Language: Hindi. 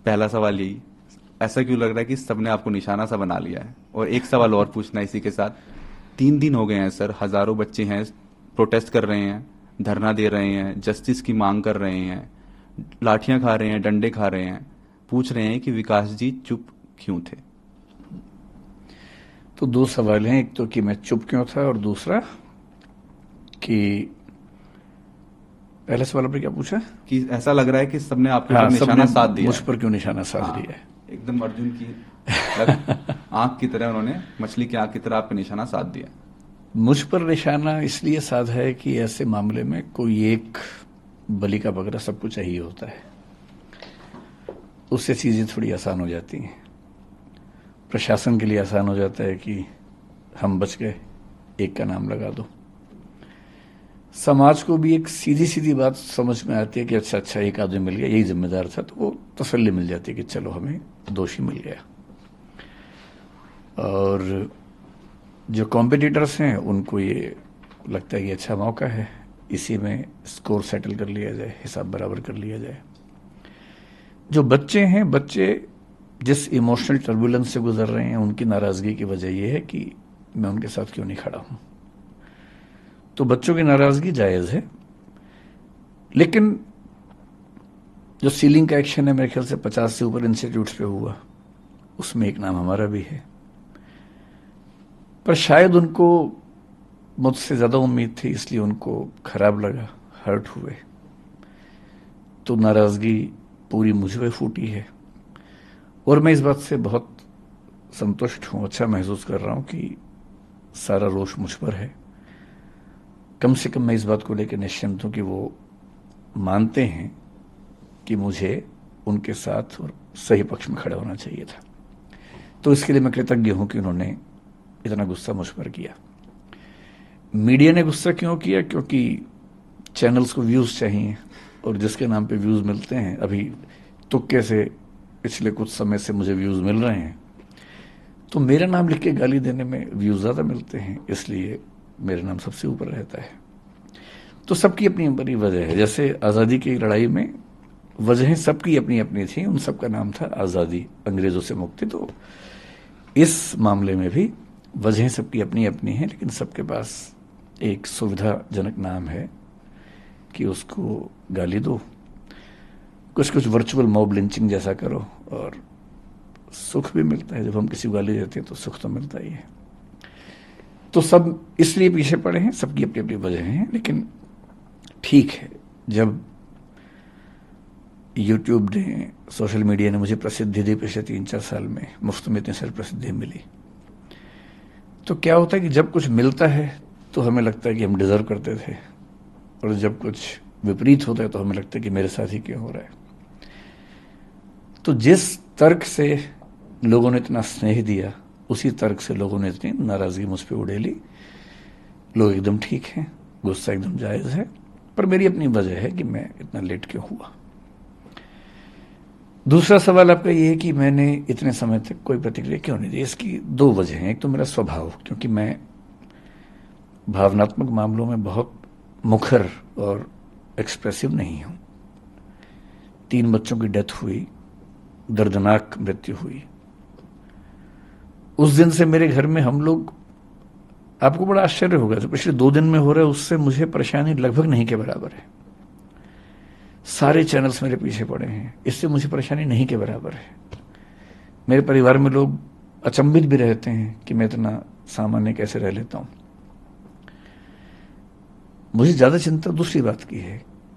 पहला सवाल यही, ऐसा क्यों लग रहा है कि सबने आपको निशाना सा बना लिया है? और एक सवाल और पूछना है इसी के साथ, 3 दिन हो गए हैं सर, हजारों बच्चे हैं, प्रोटेस्ट कर रहे हैं, धरना दे रहे हैं, जस्टिस की मांग कर रहे हैं, लाठियां खा रहे हैं, डंडे खा रहे हैं, पूछ रहे हैं कि विकास जी चुप क्यों थे? तो दो सवाल हैं, एक तो कि मैं चुप क्यों था, और दूसरा कि पहले सवाल आपने क्या पूछा? कि ऐसा लग रहा है कि सबने आपके ऊपर हाँ, सबने निशाना साध दिया मुझ है। पर क्यों निशाना साध लिया हाँ, है। एकदम अर्जुन की लग आंख की तरह उन्होंने, मछली की आंख की तरह आप पे निशाना साध दिया। मुझ पर निशाना इसलिए साधा है कि ऐसे मामले में कोई एक बलि का बकरा सबको चाहिए होता है, उससे चीजें थोड़ी आसान हो जाती हैं। प्रशासन के लिए आसान हो जाता है कि हम बच गए, एक का नाम लगा दो। समाज को भी एक सीधी सीधी बात समझ में आती है कि अच्छा अच्छा एक आदमी मिल गया, यही जिम्मेदार था, तो वो तसल्ली मिल जाती है कि चलो हमें दोषी मिल गया। और जो कॉम्पिटिटर्स हैं उनको ये लगता है कि अच्छा मौका है, इसी में स्कोर सेटल कर लिया जाए, हिसाब बराबर कर लिया जाए। जो बच्चे हैं, बच्चे जिस इमोशनल टर्बुलेंस से गुजर रहे हैं, उनकी नाराजगी की वजह यह है कि मैं उनके साथ क्यों नहीं खड़ा हूं। तो बच्चों की नाराजगी जायज है, लेकिन जो सीलिंग का एक्शन है मेरे ख्याल से 50 से ऊपर इंस्टीट्यूट्स पे हुआ, उसमें एक नाम हमारा भी है। पर शायद उनको मुझसे ज्यादा उम्मीद थी, इसलिए उनको खराब लगा, हर्ट हुए, तो नाराजगी पूरी मुझ पे फूटी है। और मैं इस बात से बहुत संतुष्ट हूं, अच्छा महसूस कर रहा हूं कि सारा रोष मुझ पर है। कम से कम मैं इस बात को लेकर निश्चिंत हूं कि वो मानते हैं कि मुझे उनके साथ और सही पक्ष में खड़ा होना चाहिए था। तो इसके लिए मैं कृतज्ञ हूं कि उन्होंने इतना गुस्सा मुझ पर किया। मीडिया ने गुस्सा क्यों किया? क्योंकि चैनल्स को व्यूज चाहिए, और जिसके नाम पे व्यूज मिलते हैं, अभी तुक्के से पिछले कुछ समय से मुझे व्यूज मिल रहे हैं, तो मेरा नाम लिख के गाली देने में व्यूज ज्यादा मिलते हैं, इसलिए मेरा नाम सबसे ऊपर रहता है। तो सबकी अपनी अपनी वजह है। जैसे आज़ादी की लड़ाई में वजहें सबकी अपनी अपनी थी, उन सबका नाम था आज़ादी, अंग्रेजों से मुक्ति। तो इस मामले में भी वजहें सबकी अपनी अपनी हैं, लेकिन सबके पास एक सुविधाजनक नाम है कि उसको गाली दो, कुछ कुछ वर्चुअल मॉब लिंचिंग जैसा करो, और सुख भी मिलता है। जब हम किसी को गाली देते हैं तो सुख तो मिलता ही है। तो सब इसलिए पीछे पड़े हैं, सबकी अपनी अपनी वजह हैं, लेकिन ठीक है, जब यूट्यूब ने, सोशल मीडिया ने मुझे प्रसिद्धि दी पिछले 3-4 साल में, मुफ्त में इतनी सारी प्रसिद्धि मिली, तो क्या होता है कि जब कुछ मिलता है तो हमें लगता है कि हम डिजर्व करते थे, और जब कुछ विपरीत होता है तो हमें लगता है कि मेरे साथ ही क्यों हो रहा है। तो जिस तर्क से लोगों ने इतना स्नेह दिया, उसी तर्क से लोगों ने इतनी नाराजगी मुझ पर उड़ेली। लोग एकदम ठीक हैं, गुस्सा एकदम जायज है, पर मेरी अपनी वजह है कि मैं इतना लेट क्यों हुआ। दूसरा सवाल आपका यह है कि मैंने इतने समय तक कोई प्रतिक्रिया क्यों नहीं दी। इसकी दो वजह हैं। एक तो मेरा स्वभाव, क्योंकि मैं भावनात्मक मामलों में बहुत मुखर और एक्सप्रेसिव नहीं हूं। 3 बच्चों की डेथ हुई, दर्दनाक मृत्यु हुई, उस दिन से मेरे घर में हम लोग, आपको बड़ा आश्चर्य होगा, जो पिछले 2 दिन में हो रहा है उससे मुझे परेशानी लगभग नहीं के बराबर है। सारे चैनल्स मेरे पीछे पड़े हैं, इससे मुझे परेशानी नहीं के बराबर है। मेरे परिवार में लोग अचंभित भी रहते हैं कि मैं इतना सामान्य कैसे रह लेता हूं। मुझे ज्यादा चिंता दूसरी बात की है